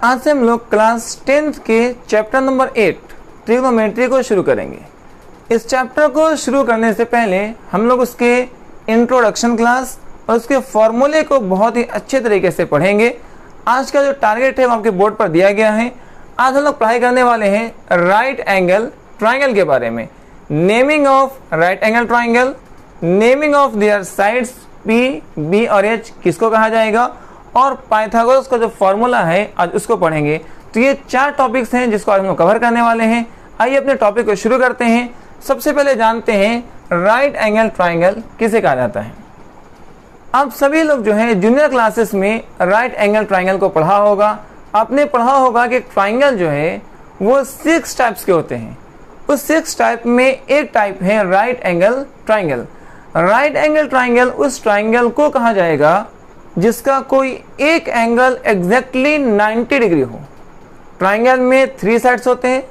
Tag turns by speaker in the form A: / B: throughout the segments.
A: आज से हम लोग क्लास 10th के चैप्टर नंबर 8 ट्रिग्नोमेट्री को शुरू करेंगे। इस चैप्टर को शुरू करने से पहले हम लोग उसके इंट्रोडक्शन क्लास और उसके फॉर्मूले को बहुत ही अच्छे तरीके से पढ़ेंगे। आज का जो टारगेट है वो आपके बोर्ड पर दिया गया है। आज हम लोग पढ़ाई करने वाले हैं राइट एंगल ट्राइंगल के बारे में। Naming of right angle triangle, naming of their sides P, B और एच किसको कहा जाएगा, और पाइथागोरस का जो फॉर्मूला है आज उसको पढ़ेंगे। तो ये 4 टॉपिक्स हैं जिसको आज हम लोग कवर करने वाले हैं। आइए अपने टॉपिक को शुरू करते हैं। सबसे पहले जानते हैं राइट एंगल ट्राइंगल किसे कहा जाता है। आप सभी लोग जो है जूनियर क्लासेस में राइट एंगल ट्राइंगल को पढ़ा होगा। आपने पढ़ा होगा कि ट्राइंगल जो है वो 6 टाइप्स के होते हैं। उस 6 टाइप में एक टाइप है right angle triangle. Right angle triangle उस ट्राइंगल को कहा जाएगा जिसका कोई एक एंगल एग्जैक्टली 90 डिग्री हो। ट्राइंगल में 3 साइड्स होते हैं।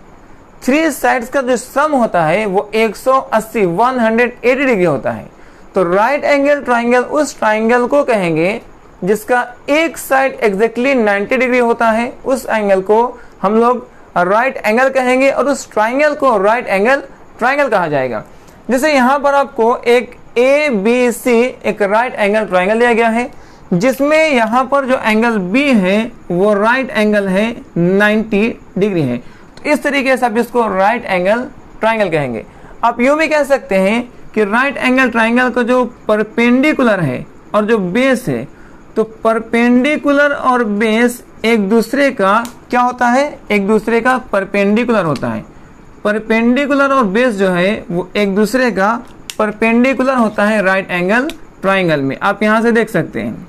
A: 3 साइड्स का जो सम होता है वो 180 डिग्री होता है। तो राइट एंगल ट्राइंगल उस ट्राइंगल को कहेंगे जिसका एक साइड एग्जैक्टली 90 डिग्री होता है। उस एंगल को हम लोग राइट एंगल कहेंगे और उस ट्राइंगल को राइट एंगल ट्राइंगल कहा जाएगा। जैसे यहाँ पर आपको एक ABC एक राइट एंगल ट्राइंगल दिया गया है जिसमें यहाँ पर जो एंगल B है वो राइट एंगल है 90 डिग्री है। तो इस तरीके से आप इसको राइट एंगल ट्राइंगल कहेंगे। आप यूँ भी कह सकते हैं कि राइट एंगल ट्राइंगल का जो परपेंडिकुलर है और जो बेस है, तो परपेंडिकुलर और बेस एक दूसरे का क्या होता है, एक दूसरे का परपेंडिकुलर होता है। परपेंडिकुलर और बेस जो है वो एक दूसरे का परपेंडिकुलर होता है राइट एंगल ट्राइंगल में। आप यहाँ से देख सकते हैं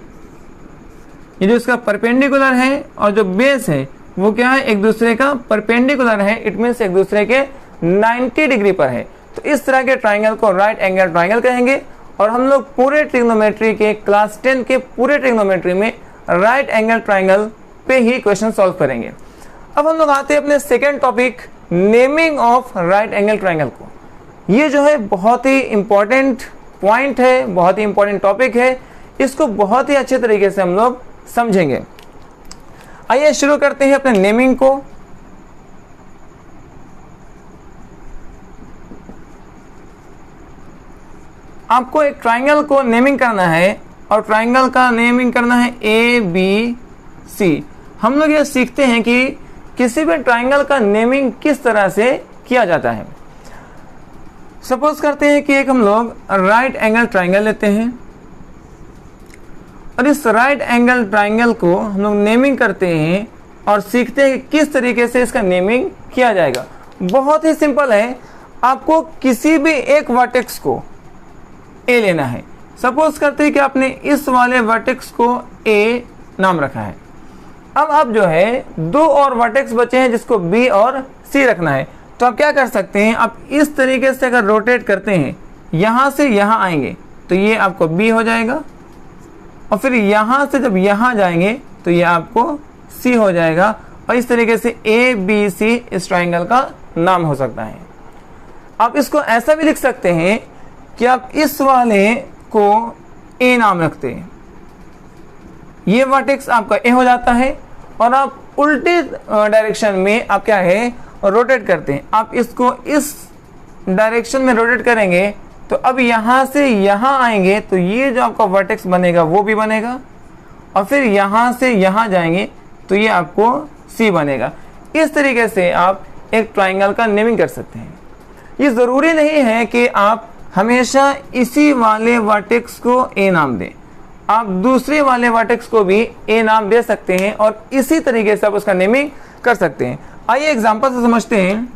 A: ये जो इसका परपेंडिकुलर है और जो बेस है वो क्या है, एक दूसरे का परपेंडिकुलर है। इट मीन्स एक दूसरे के 90 डिग्री पर है। तो इस तरह के ट्राइंगल को राइट एंगल ट्राइंगल कहेंगे। और हम लोग पूरे ट्रिग्नोमेट्री के क्लास 10 के पूरे ट्रिग्नोमेट्री में राइट एंगल ट्राइंगल पे ही क्वेश्चन सॉल्व करेंगे। अब हम लोग आते हैं अपने second topic naming of right angle triangle को। ये जो है बहुत ही इंपॉर्टेंट पॉइंट है, बहुत ही इंपॉर्टेंट टॉपिक है। इसको बहुत ही अच्छे तरीके से हम लोग समझेंगे। आइए शुरू करते हैं अपने नेमिंग को। आपको एक ट्राइंगल को नेमिंग करना है और ट्राइंगल का नेमिंग करना है ABC। हम लोग ये सीखते हैं कि किसी भी ट्राइंगल का नेमिंग किस तरह से किया जाता है। सपोज करते हैं कि एक हम लोग राइट एंगल ट्राइंगल लेते हैं और इस राइट एंगल ट्राइंगल को हम लोग नेमिंग करते हैं और सीखते हैं कि किस तरीके से इसका नेमिंग किया जाएगा। बहुत ही सिंपल है। आपको किसी भी एक वर्टेक्स को A लेना है। सपोज करते हैं कि आपने इस वाले वर्टेक्स को A नाम रखा है। अब आप जो है 2 और वर्टेक्स बचे हैं जिसको B और C रखना है। तो आप क्या कर सकते हैं, आप इस तरीके से अगर रोटेट करते हैं यहाँ से यहाँ आएंगे तो ये आपको B हो जाएगा, और फिर यहाँ से जब यहाँ जाएंगे तो ये आपको C हो जाएगा। और इस तरीके से ABC इस ट्राइंगल का नाम हो सकता है। आप इसको ऐसा भी लिख सकते हैं कि आप इस वाले को A नाम रखते हैं, ये वर्टेक्स आपका A हो जाता है, और आप उल्टे डायरेक्शन में आप क्या है रोटेट करते हैं। आप इसको इस डायरेक्शन में रोटेट करेंगे तो अब यहाँ से यहाँ आएंगे तो ये जो आपका वर्टेक्स बनेगा वो भी बनेगा, और फिर यहाँ से यहाँ जाएंगे तो ये आपको C बनेगा। इस तरीके से आप एक ट्राइंगल का नेमिंग कर सकते हैं। ये ज़रूरी नहीं है कि आप हमेशा इसी वाले वर्टेक्स को A नाम दें। आप दूसरे वाले वर्टेक्स को भी A नाम दे सकते हैं और इसी तरीके से आप उसका नेमिंग कर सकते हैं। आइए एग्जांपल से समझते हैं।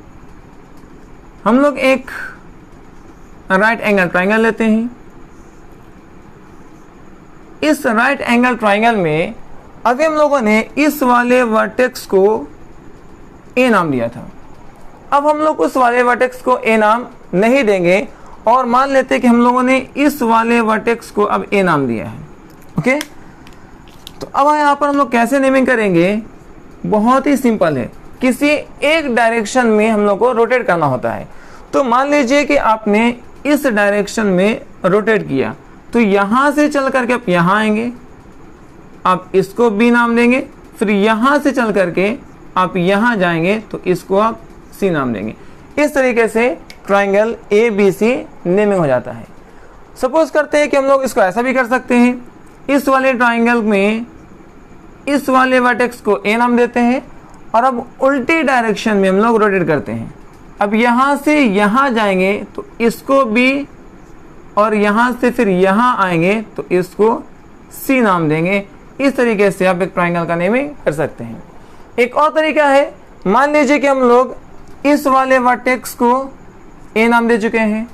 A: हम लोग एक राइट एंगल ट्राइंगल लेते हैं। इस राइट एंगल ट्राइंगल में अभी हम लोगों ने इस वाले वर्टेक्स को A नाम दिया था। अब हम लोग उस वाले वर्टेक्स को A नाम नहीं देंगे और मान लेते हैं कि हम लोगों ने इस वाले वर्टेक्स को अब A नाम दिया है। ओके, तो अब यहाँ पर हम लोग कैसे नेमिंग करेंगे, बहुत ही सिंपल है। किसी एक डायरेक्शन में हम लोग को रोटेट करना होता है। तो मान लीजिए कि आपने इस डायरेक्शन में रोटेट किया, तो यहाँ से चल करके आप यहाँ आएंगे, आप इसको B नाम देंगे, फिर यहाँ से चल करके आप यहाँ जाएंगे तो इसको आप सी नाम देंगे। इस तरीके से ट्राइंगल ABC नेमिंग हो जाता है। सपोज करते हैं कि हम लोग इसको ऐसा भी कर सकते हैं, इस वाले ट्राइंगल में इस वाले वर्टेक्स को A नाम देते हैं और अब उल्टी डायरेक्शन में हम लोग रोटेट करते हैं। अब यहाँ से यहाँ जाएंगे तो इसको B और यहाँ से फिर यहाँ आएंगे तो इसको C नाम देंगे। इस तरीके से आप एक ट्राइंगल का नेमिंग कर सकते हैं। एक और तरीका है, मान लीजिए कि हम लोग इस वाले वर्टेक्स को A नाम दे चुके हैं,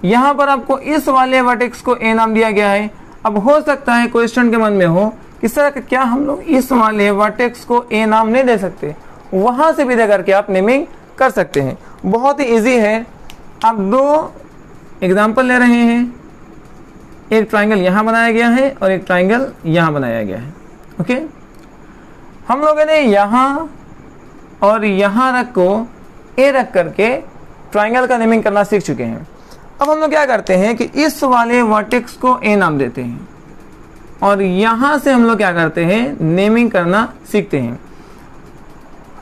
A: यहाँ पर आपको इस वाले वर्टेक्स को A नाम दिया गया है। अब हो सकता है कोई स्टूडेंट के मन में हो कि सर क्या हम लोग इस वाले वर्टेक्स को A नाम नहीं दे सकते, वहाँ से भी दे करके आप नेमिंग कर सकते हैं। बहुत ही इजी है। आप दो एग्जाम्पल ले रहे हैं, एक ट्राइंगल यहाँ बनाया गया है और एक ट्राइंगल यहाँ बनाया गया है। ओके, हम लोगों ने यहाँ और यहाँ रख को A रख करके ट्राइंगल का नेमिंग करना सीख चुके हैं। अब हम लोग क्या करते हैं कि इस वाले वर्टेक्स को A नाम देते हैं और यहाँ से हम लोग क्या करते हैं, नेमिंग करना सीखते हैं।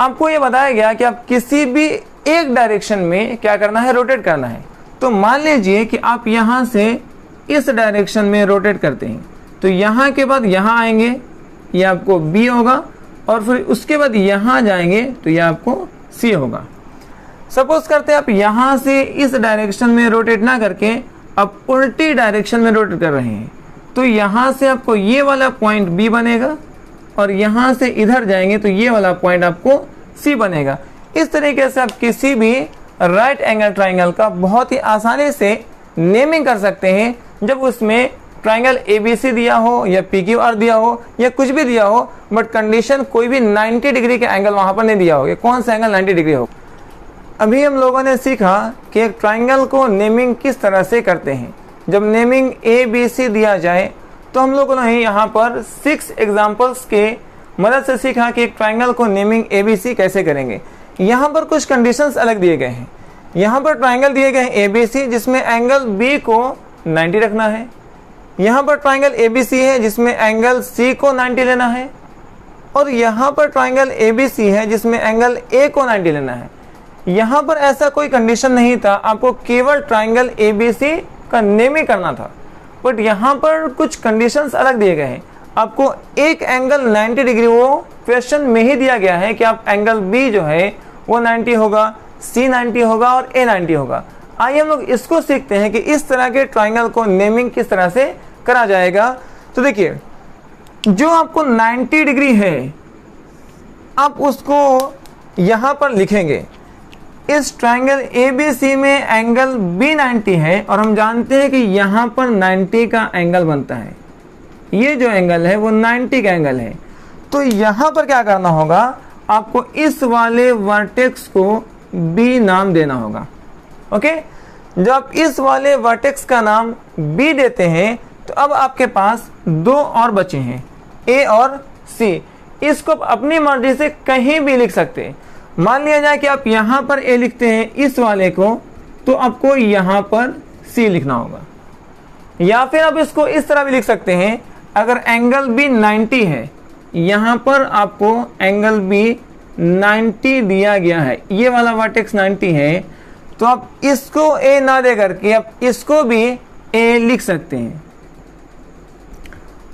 A: आपको ये बताया गया कि आप किसी भी एक डायरेक्शन में क्या करना है, रोटेट करना है। तो मान लीजिए कि आप यहाँ से इस डायरेक्शन में रोटेट करते हैं तो यहाँ के बाद यहाँ आएंगे, ये आपको B होगा और फिर उसके बाद यहाँ जाएंगे तो ये आपको C होगा। सपोज करते हैं आप यहाँ से इस डायरेक्शन में रोटेट ना करके आप उल्टी डायरेक्शन में रोटेट कर रहे हैं तो यहाँ से आपको ये वाला पॉइंट B बनेगा और यहाँ से इधर जाएंगे तो ये वाला पॉइंट आपको C बनेगा। इस तरीके से आप किसी भी राइट एंगल ट्राइंगल का बहुत ही आसानी से नेमिंग कर सकते हैं जब उसमें ट्राइंगल ABC दिया हो या PQR दिया हो या कुछ भी दिया हो, बट कंडीशन कोई भी 90 डिग्री के एंगल वहाँ पर नहीं दिया हो कि कौन सा एंगल 90 डिग्री हो। अभी हम लोगों ने सीखा कि एक ट्राइंगल को नेमिंग किस तरह से करते हैं। जब नेमिंग ABC दिया जाए तो हम लोगों ने यहाँ पर 6 एग्जाम्पल्स के मदद से सीखा कि एक ट्राइंगल को नेमिंग ABC कैसे करेंगे। यहाँ पर कुछ कंडीशंस अलग दिए गए हैं। यहाँ पर ट्राइंगल दिए गए हैं ABC जिसमें एंगल B को 90 रखना है। यहाँ पर ट्राइंगल ABC है जिसमें एंगल C को 90 लेना है और यहाँ पर ट्राइंगल ABC है जिसमें एंगल A को 90 लेना है। यहाँ पर ऐसा कोई कंडीशन नहीं था, आपको केवल ट्राइंगल ABC का नेमिंग करना था। बट यहाँ पर कुछ कंडीशंस अलग दिए गए हैं। आपको एक एंगल 90 डिग्री वो क्वेश्चन में ही दिया गया है कि आप एंगल B जो है वो 90 होगा, C 90 होगा और A 90 होगा। आइए हम लोग इसको सीखते हैं कि इस तरह के ट्राइंगल को नेमिंग किस तरह से करा जाएगा। तो देखिए, जो आपको 90 डिग्री है आप उसको यहाँ पर लिखेंगे। इस ट्राइंगल ABC में एंगल B 90 है और हम जानते हैं कि यहाँ पर 90 का एंगल बनता है। ये जो एंगल है वो 90 का एंगल है। तो यहाँ पर क्या करना होगा, आपको इस वाले वर्टेक्स को B नाम देना होगा। ओके, जब आप इस वाले वर्टेक्स का नाम B देते हैं तो अब आपके पास दो और बचे हैं, A और C। इसको आप अपनी मर्जी से कहीं भी लिख सकते हैं। मान लिया जाए कि आप यहाँ पर A लिखते हैं इस वाले को, तो आपको यहाँ पर C लिखना होगा। या फिर आप इसको इस तरह भी लिख सकते हैं, अगर एंगल B 90 है, यहाँ पर आपको एंगल B 90 दिया गया है, ये वाला वर्टेक्स 90 है, तो आप इसको A ना दे करके आप इसको भी A लिख सकते हैं।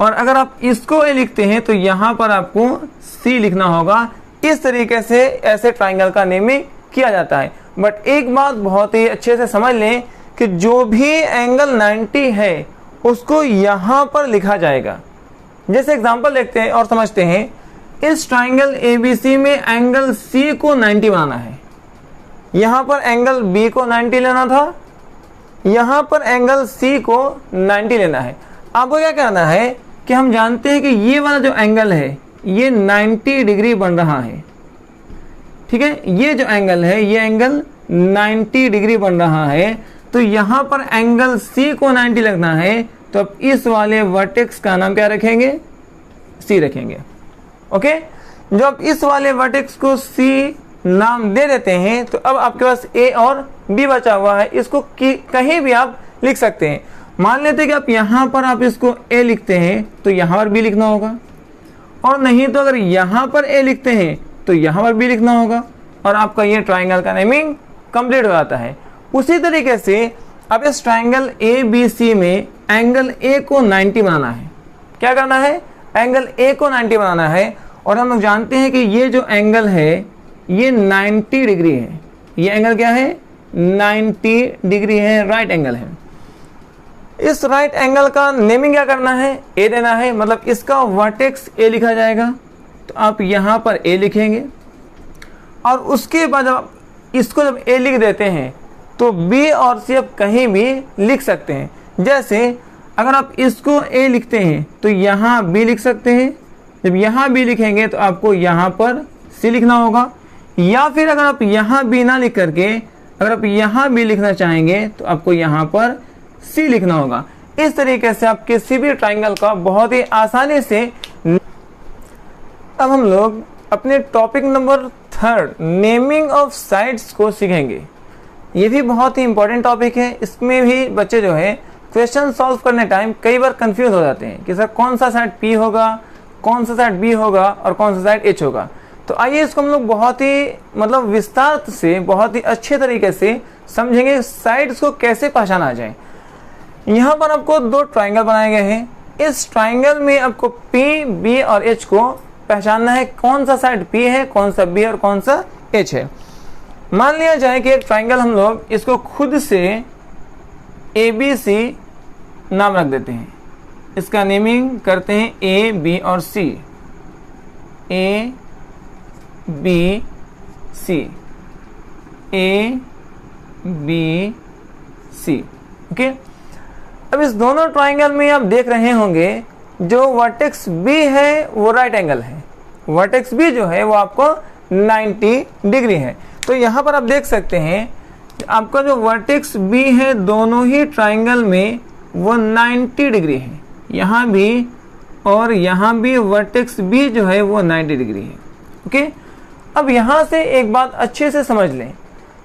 A: और अगर आप इसको A लिखते हैं तो यहाँ पर आपको C लिखना होगा। इस तरीके से ऐसे ट्राइंगल का नेमिंग किया जाता है। बट एक बात बहुत ही अच्छे से समझ लें कि जो भी एंगल 90 है उसको यहाँ पर लिखा जाएगा। जैसे एग्जांपल देखते हैं और समझते हैं, इस ट्राइंगल ABC में एंगल C को 90 बनाना है, यहाँ पर एंगल B को 90 लेना था, यहाँ पर एंगल C को 90 लेना है। आपको क्या करना है कि हम जानते हैं कि ये वाला जो एंगल है ये 90 डिग्री बन रहा है, ठीक है। ये जो एंगल है ये एंगल 90 डिग्री बन रहा है, तो यहाँ पर एंगल C को 90 लगना है, तो अब इस वाले वर्टेक्स का नाम क्या रखेंगे, C रखेंगे। ओके, जब आप इस वाले वर्टेक्स को C नाम दे देते हैं तो अब आपके पास A और B बचा हुआ है। इसको कहीं भी आप लिख सकते हैं। मान लेते हैं कि आप यहाँ पर आप इसको A लिखते हैं तो यहाँ पर B लिखना होगा, और नहीं तो अगर यहाँ पर ए लिखते हैं तो यहाँ पर बी लिखना होगा और आपका ये ट्राइंगल का नेमिंग कंप्लीट हो जाता है। उसी तरीके से अब इस ट्राइंगल ए बी सी में एंगल ए को 90 बनाना है। क्या करना है? एंगल ए को 90 बनाना है और हम लोग जानते हैं कि ये जो एंगल है ये 90 डिग्री है। ये एंगल क्या है? 90 डिग्री है, राइट एंगल है। इस राइट एंगल का नेमिंग क्या करना है? ए देना है, मतलब इसका वर्टेक्स ए लिखा जाएगा। तो आप यहाँ पर ए लिखेंगे और उसके बाद जब इसको जब ए लिख देते हैं तो बी और सी आप कहीं भी लिख सकते हैं। जैसे अगर आप इसको ए लिखते हैं तो यहाँ बी लिख सकते हैं। जब यहाँ बी लिखेंगे तो आपको यहाँ पर सी लिखना होगा, या फिर अगर आप यहाँ बी ना लिख करके अगर आप यहाँ बी लिखना चाहेंगे तो आपको यहाँ पर सी लिखना होगा। इस तरीके से आप किसी भी ट्राइंगल का बहुत ही आसानी से। अब हम लोग अपने topic number 3 naming of sides को सीखेंगे। ये भी बहुत ही इंपॉर्टेंट टॉपिक है। इसमें भी बच्चे जो है क्वेश्चन सॉल्व करने टाइम कई बार कंफ्यूज हो जाते हैं कि सर कौन सा साइड पी होगा, कौन सा साइड बी होगा और कौन सा साइड एच होगा। तो आइए इसको हम लोग बहुत ही मतलब विस्तार से बहुत ही अच्छे तरीके से समझेंगे साइड्स को कैसे पहचाना जाए। यहाँ पर आपको 2 ट्राइंगल बनाए गए हैं। इस ट्राइंगल में आपको पी, बी और एच को पहचानना है, कौन सा साइड पी है, कौन सा बी और कौन सा एच है। मान लिया जाए कि एक ट्राइंगल हम लोग इसको खुद से ए बी सी नाम रख देते हैं। इसका नेमिंग करते हैं ए बी और C, A B C, A B C. Okay, अब इस दोनों ट्राइंगल में आप देख रहे होंगे जो वर्टेक्स बी है वो राइट एंगल है। वर्टेक्स बी जो है वो आपको 90 डिग्री है। तो यहाँ पर आप देख सकते हैं आपका जो वर्टेक्स बी है दोनों ही ट्राइंगल में वो 90 डिग्री है। यहाँ भी और यहाँ भी वर्टेक्स बी जो है वो 90 डिग्री है। ओके, अब यहाँ से एक बात अच्छे से समझ लें,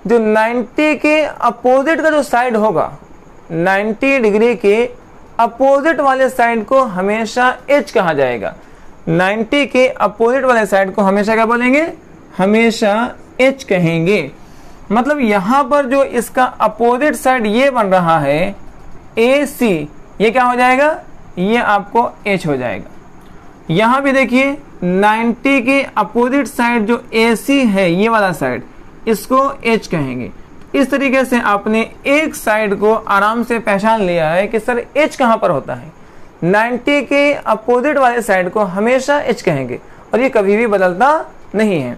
A: जो 90 के अपोजिट का जो साइड होगा, 90 डिग्री के अपोजिट वाले साइड को हमेशा एच कहा जाएगा। 90 के अपोजिट वाले साइड को हमेशा क्या बोलेंगे? हमेशा एच कहेंगे। मतलब यहाँ पर जो इसका अपोजिट साइड ये बन रहा है ए सी, ये क्या हो जाएगा? ये आपको एच हो जाएगा। यहाँ भी देखिए 90 के अपोजिट साइड जो ए सी है ये वाला साइड, इसको एच कहेंगे। इस तरीके से आपने एक साइड को आराम से पहचान लिया है कि सर एच कहाँ पर होता है। 90 के अपोजिट वाले साइड को हमेशा एच कहेंगे और ये कभी भी बदलता नहीं है।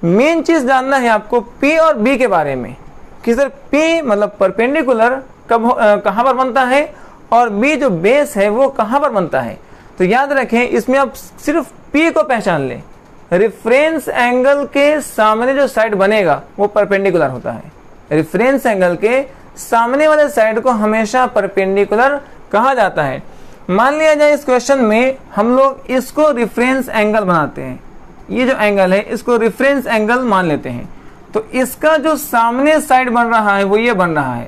A: मेन चीज जानना है आपको P और B के बारे में कि सर P मतलब परपेंडिकुलर कहाँ पर बनता है और B जो बेस है वो कहाँ पर बनता है। तो याद रखें इसमें आप सिर्फ P को पहचान लें। रेफरेंस एंगल के सामने जो साइड बनेगा वो परपेंडिकुलर होता है। रेफरेंस एंगल के सामने वाले साइड को हमेशा परपेंडिकुलर कहा जाता है। मान लिया जाए इस क्वेश्चन में हम लोग इसको रेफरेंस एंगल बनाते हैं। ये जो एंगल है इसको रेफरेंस एंगल मान लेते हैं। तो इसका जो सामने साइड बन रहा है वो ये बन रहा है।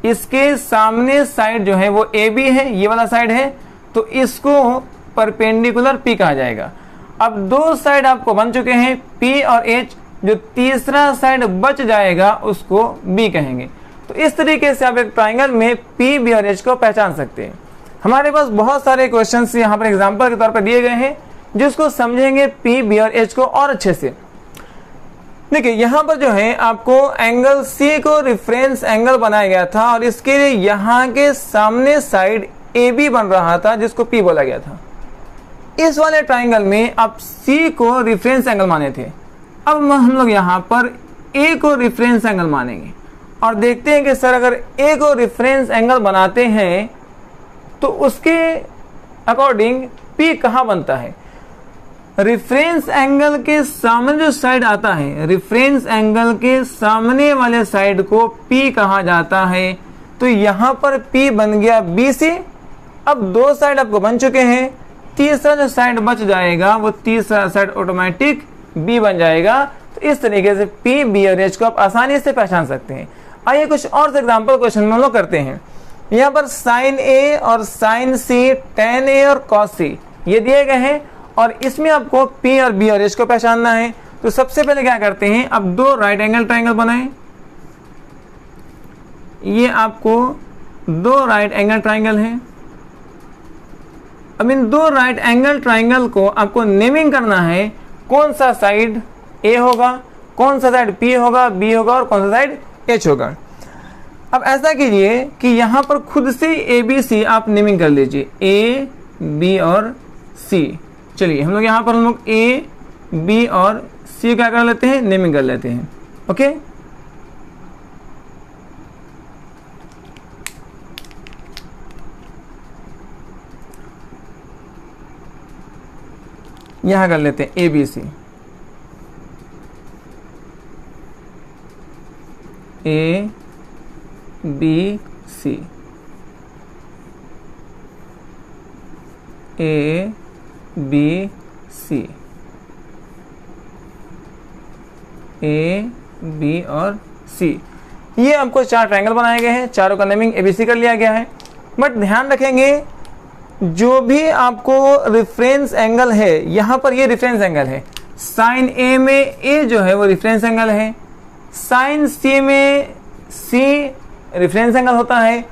A: इसके सामने साइड जो है वो ए बी है, ये वाला साइड है, तो इसको परपेंडिकुलर P कहा जाएगा। अब 2 साइड आपको बन चुके हैं P और H, जो तीसरा साइड बच जाएगा उसको B कहेंगे। तो इस तरीके से आप एक ट्राइंगल में P, B और H को पहचान सकते हैं। हमारे पास बहुत सारे क्वेश्चंस यहाँ पर एग्जांपल के तौर पर दिए गए हैं जिसको समझेंगे P, B और H को और अच्छे से। देखिए यहाँ पर जो है आपको एंगल C को रेफरेंस एंगल बनाया गया था और इसके लिए यहाँ के सामने साइड AB बन रहा था जिसको P बोला गया था। इस वाले ट्राइंगल में आप C को रेफरेंस एंगल माने थे। अब हम लोग यहाँ पर A को रेफरेंस एंगल मानेंगे और देखते हैं कि सर अगर A को रेफरेंस एंगल बनाते हैं तो उसके अकॉर्डिंग P कहाँ बनता है। रेफरेंस एंगल के सामने जो साइड आता है, रेफरेंस एंगल के सामने वाले साइड को P कहा जाता है। तो यहाँ पर P बन गया BC। अब 2 साइड आपको बन चुके हैं, तीसरा जो साइड बच जाएगा वो तीसरा साइड ऑटोमेटिक B बन जाएगा। तो इस तरीके से P, B और H को आप आसानी से पहचान सकते हैं। आइए कुछ और एग्जाम्पल क्वेश्चन में हम लोग करते हैं। यहाँ पर sin A और sin C, tan A और cos C ये दिए गए हैं और इसमें आपको P और B और H को पहचानना है। तो सबसे पहले क्या करते हैं, अब दो राइट एंगल ट्राइंगल बनाएं। ये आपको दो राइट एंगल ट्राइंगल हैं। अब इन दो राइट एंगल ट्राइंगल को आपको नेमिंग करना है, कौन सा साइड A होगा, कौन सा साइड P होगा, B होगा और कौन सा साइड H होगा। अब ऐसा कीजिए कि यहां पर खुद से ABC आप नेमिंग कर लीजिए, A, B और C। चलिए हम लोग A, B और C क्या कर लेते हैं, नेमिंग कर लेते हैं। ओके, यहां कर लेते हैं ABC, A, B, C, A, B, C, A, B और C। ये आपको चार ट्रायंगल बनाए गए हैं, चारों का नेमिंग ABC कर लिया गया है। बट ध्यान रखेंगे, जो भी आपको रेफरेंस एंगल है, यहां पर ये रेफरेंस एंगल है। साइन A में A जो है वो रेफरेंस एंगल है, साइन C में C रेफरेंस एंगल होता है,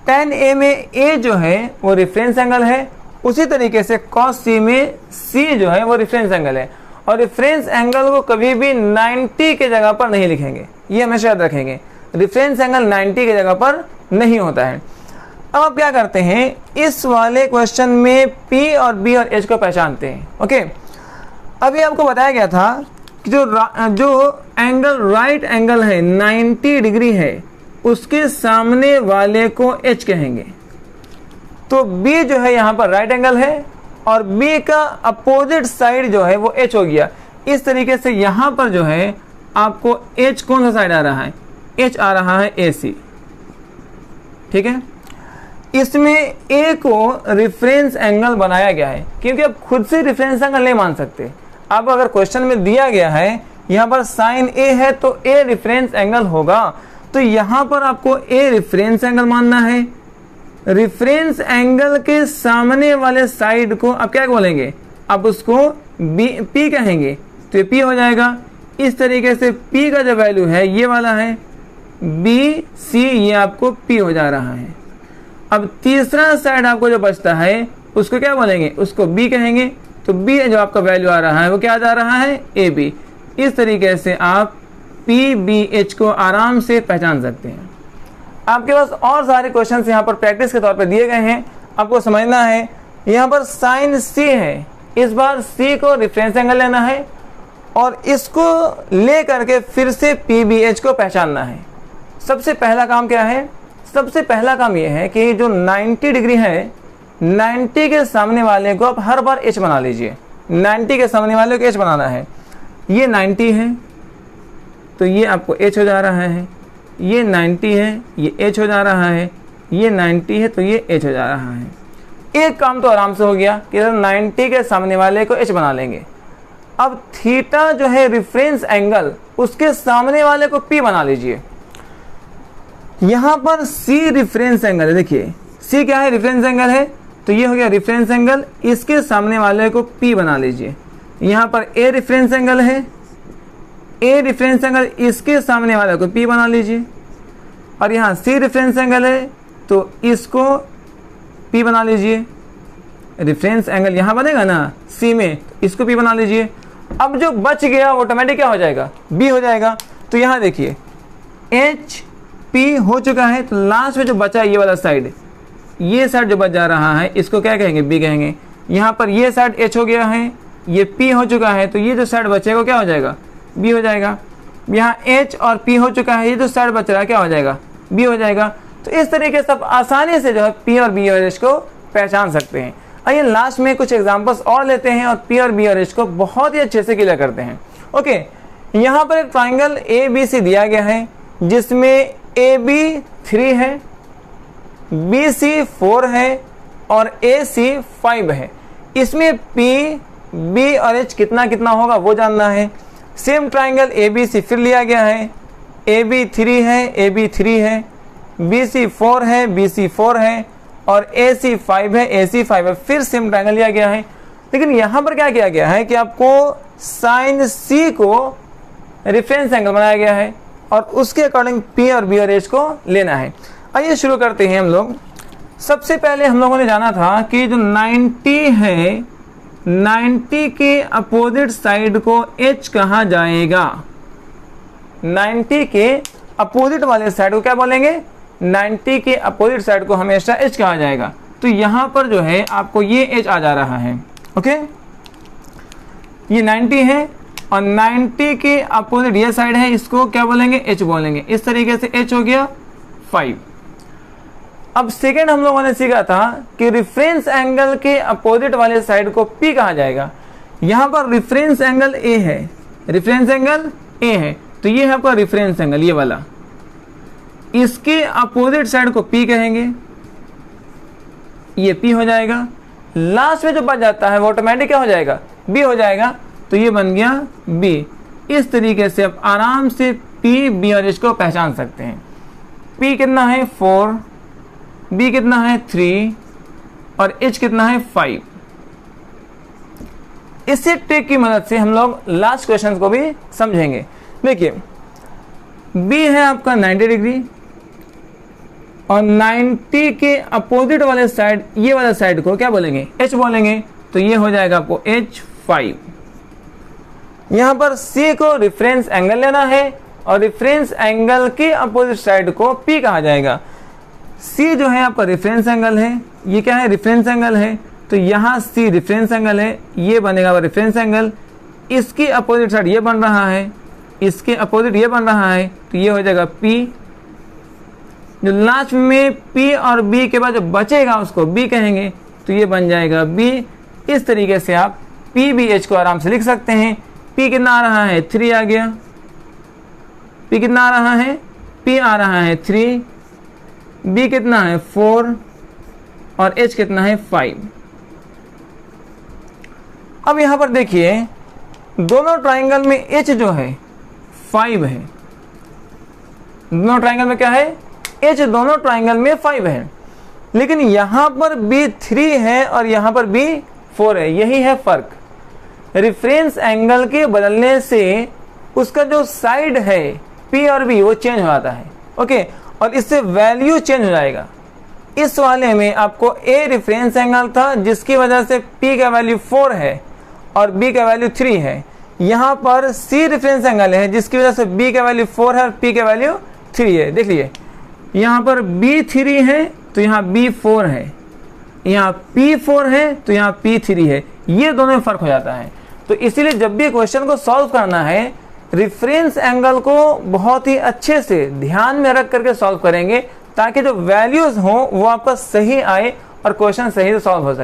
A: tan A में A जो है वो रेफरेंस एंगल है। उसी तरीके से cos C में C जो है वो रेफरेंस एंगल है। और रेफरेंस एंगल को कभी भी 90 के जगह पर नहीं लिखेंगे, ये हमेशा याद रखेंगे। रेफरेंस एंगल 90 के जगह पर नहीं होता है। अब आप क्या करते हैं, इस वाले क्वेश्चन में P और B और H को पहचानते हैं। ओके, अभी आपको बताया गया था कि जो एंगल राइट एंगल है 90 डिग्री है, उसके सामने वाले को H कहेंगे। तो B जो है यहाँ पर राइट एंगल है और B का अपोजिट साइड जो है वो H हो गया। इस तरीके से यहाँ पर जो है आपको H कौन सा साइड आ रहा है, H आ रहा है AC। ठीक है, इसमें A को रेफरेंस एंगल बनाया गया है, क्योंकि आप खुद से रेफरेंस एंगल नहीं मान सकते। अब अगर क्वेश्चन में दिया गया है यहाँ पर साइन A है तो A रेफरेंस एंगल होगा, तो यहाँ पर आपको A रेफरेंस एंगल मानना है। रेफरेंस एंगल के सामने वाले साइड को आप क्या बोलेंगे, आप उसको P कहेंगे, तो ये P हो जाएगा। इस तरीके से P का जो वैल्यू है ये वाला है, BC ये आपको P हो जा रहा है। अब तीसरा साइड आपको जो बचता है उसको क्या बोलेंगे, उसको B कहेंगे। तो B जो आपका वैल्यू आ रहा है वो क्या जा रहा है, AB। इस तरीके से आप PBH को आराम से पहचान सकते हैं। आपके पास और सारे क्वेश्चंस यहाँ पर प्रैक्टिस के तौर पे दिए गए हैं, आपको समझना है। यहाँ पर साइन C है, इस बार C को रेफरेंस एंगल लेना है और इसको ले करके फिर से PBH को पहचानना है। सबसे पहला काम क्या है, सबसे पहला काम यह है कि जो 90 डिग्री है, 90 के सामने वाले को आप हर बार H बना लीजिए। 90 के सामने वाले को H बनाना है। ये 90 है तो ये आपको H हो जा रहा है, ये 90 है ये H हो जा रहा है, ये 90 है तो ये H हो जा रहा है। एक काम तो आराम से हो गया कि 90 के सामने वाले को H बना लेंगे। अब थीटा जो है रेफरेंस एंगल, उसके सामने वाले को P बना लीजिए। यहां पर C रेफरेंस एंगल है, देखिए C क्या है, रेफरेंस एंगल है, तो ये हो गया रेफरेंस एंगल। इसके सामने वाले को P बना लीजिए। यहां पर A रेफरेंस एंगल है, A रेफरेंस एंगल, इसके सामने वाले को P बना लीजिए। और यहाँ C रेफरेंस एंगल है तो इसको P बना लीजिए। रेफरेंस एंगल यहाँ बनेगा ना C में, इसको P बना लीजिए। अब जो बच गया ऑटोमेटिक क्या हो जाएगा, B हो जाएगा। तो यहाँ देखिए H P हो चुका है, तो लास्ट में जो बचा ये वाला साइड, ये साइड जो बच जा रहा है इसको क्या कहेंगे, B कहेंगे। यहाँ पर ये साइड H हो गया है, ये P हो चुका है, तो ये जो साइड बचेगा क्या हो जाएगा, B हो जाएगा। यहाँ H और P हो चुका है, ये जो साइड बच रहा है क्या हो जाएगा, B हो जाएगा। तो इस तरीके से आप आसानी से जो है P और B और H को पहचान सकते हैं। आइए लास्ट में कुछ एग्जांपल्स और लेते हैं और P और B और H को बहुत ही अच्छे से क्लियर करते हैं। ओके, यहाँ पर एक ट्राइंगल ABC दिया गया है जिसमें AB 3 है, BC 4 है और AC 5 है। इसमें P, B और H कितना कितना होगा वो जानना है। सेम ट्राइंगल ABC फिर लिया गया है, AB 3 है, AB 3 है, BC 4 है, BC 4 है और AC 5 है, AC 5 है। फिर सेम ट्राइंगल लिया गया है। लेकिन यहां पर क्या किया गया है कि आपको साइन सी को रेफरेंस एंगल बनाया गया है और उसके अकॉर्डिंग पी और बी और एच को लेना है। आइए शुरू करते हैं हम लोग। सबसे पहले हम लोगों ने जाना था कि जो 90 है, 90 के अपोजिट साइड को एच कहा जाएगा। 90 के अपोजिट वाले साइड को क्या बोलेंगे? 90 के अपोजिट साइड को हमेशा एच कहा जाएगा। तो यहां पर जो है आपको ये एच आ जा रहा है। ओके, ये 90 है और 90 के अपोजिट ये साइड है, इसको क्या बोलेंगे? एच बोलेंगे। इस तरीके से एच हो गया 5। अब सेकेंड हम लोगों ने सीखा था कि रेफरेंस एंगल के अपोजिट वाले साइड को पी कहा जाएगा। यहां पर रेफरेंस एंगल ए है, रेफरेंस एंगल ए है, तो ये है आपका रेफरेंस एंगल, ये वाला। इसके अपोजिट साइड को पी कहेंगे, ये पी हो जाएगा। लास्ट में जो बच जाता है वो ऑटोमेटिक क्या हो जाएगा? बी हो जाएगा। तो ये बन गया बी। इस तरीके से आप आराम से पी, बी और एच को पहचान सकते हैं। पी कितना है? 4, बी कितना है? 3 और एच कितना है? 5। इसी ट्रिक की मदद से हम लोग लास्ट क्वेश्चन को भी समझेंगे। देखिए, बी है आपका 90 डिग्री और 90 के अपोजिट वाले साइड, ये वाला साइड को क्या बोलेंगे? एच बोलेंगे। तो ये हो जाएगा आपको H5। यहां पर C को रेफरेंस एंगल लेना है और रेफरेंस एंगल के अपोजिट साइड को P कहा जाएगा। C जो है आपका रेफरेंस एंगल है, ये क्या है? रेफरेंस एंगल है। तो यहां C रेफरेंस एंगल है, ये बनेगा रेफरेंस एंगल। इसकी अपोजिट साइड ये बन रहा है, इसके अपोजिट ये बन रहा है, तो ये हो जाएगा P। जो लास्ट में P और B के बाद जो बचेगा उसको B कहेंगे, तो ये बन जाएगा B। इस तरीके से आप PBH को आराम से लिख सकते हैं। P कितना आ रहा है? 3 आ गया। P कितना आ रहा है? P आ रहा है 3, B कितना है? 4 और H कितना है? 5। अब यहां पर देखिए, दोनों ट्राइंगल में H जो है 5 है। दोनों ट्राइंगल में क्या है? H दोनों ट्राइंगल में 5 है। लेकिन यहां पर B 3 है और यहां पर B 4 है। यही है फर्क। रेफरेंस एंगल के बदलने से उसका जो साइड है P और B वो चेंज हो जाता है। ओके, और इससे वैल्यू चेंज हो जाएगा। इस वाले में आपको A रेफरेंस एंगल था जिसकी वजह से P का वैल्यू 4 है और B का वैल्यू 3 है। यहाँ पर C रेफरेंस एंगल है जिसकी वजह से B का वैल्यू 4 है और P का वैल्यू 3 है। देख लीजिए, यहाँ पर B 3 है तो यहाँ B 4 है, यहाँ P 4 है तो यहाँ P 3 है। ये दोनों में फर्क हो जाता है। तो इसीलिए जब भी क्वेश्चन को सॉल्व करना है, रेफरेंस एंगल को बहुत ही अच्छे से ध्यान में रख करके सॉल्व करेंगे ताकि जो वैल्यूज हों वो आपका सही आए और क्वेश्चन सही से सॉल्व हो सके।